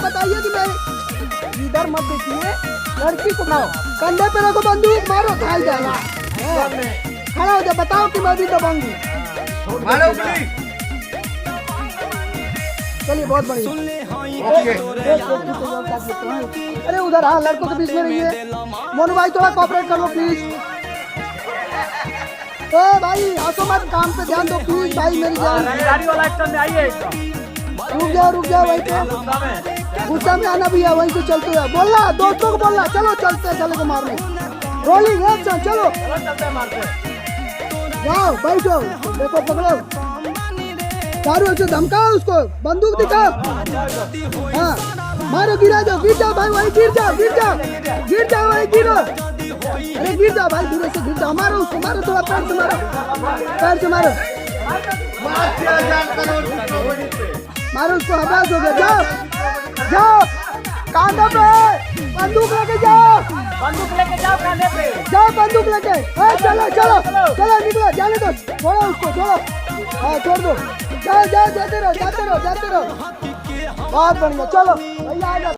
बताइए कि मैं इधर मत देखिए, लड़की को मारो, कंधे पे रखो बंदूक, मारो खाई जाएगा। खड़ा हो जा, बताओ कि मैं भी दबाऊंगी। चलिए बहुत बढ़िया। अरे उधर हाँ, लड़कों के बीच में रहिए। मोनू भाई थोड़ा कोऑपरेट कर लो प्लीज। ए भाई आसो मत, काम पे ध्यान दो प्लीज भाई, मेरी जान। रुक जाओ वहीं पे, गुस्सा में आना भी है, वहीं से चलते हैं। बोलना दोस्तों को, बोलना चलो चलते हैं, चलो को मारने। रोलिंग एक्शन, चलो जाओ बैठो, देखो पकड़ो, चारों से धमकाओ उसको, बंदूक दिखाओ। हाँ मारो, गिरा जाओ, गिर जाओ भाई, वहीं गिर जाओ, गिर जाओ, गिर जाओ, वहीं गिरो। अरे गिर जाओ भाई, धीरे से गिर जाओ, मारो उसको, मारो थोड़ा, पैर से मारो, पैर से मारो, मारो उसको, आवाज हो गया। जाओ जाओ, कांधे पे बंदूक लेके जाओ, बंदूक लेके जाओ कांधे पे, जाओ बंदूक लेके। चलो चलो चलो, निकलो, जाने दो, छोड़ो उसको, छोड़ो। हाँ छोड़ दो, जाओ जाओ, जाते रहो, जाते रहो, जाते रहो। बहुत बढ़िया, चलो भैया आ जाओ।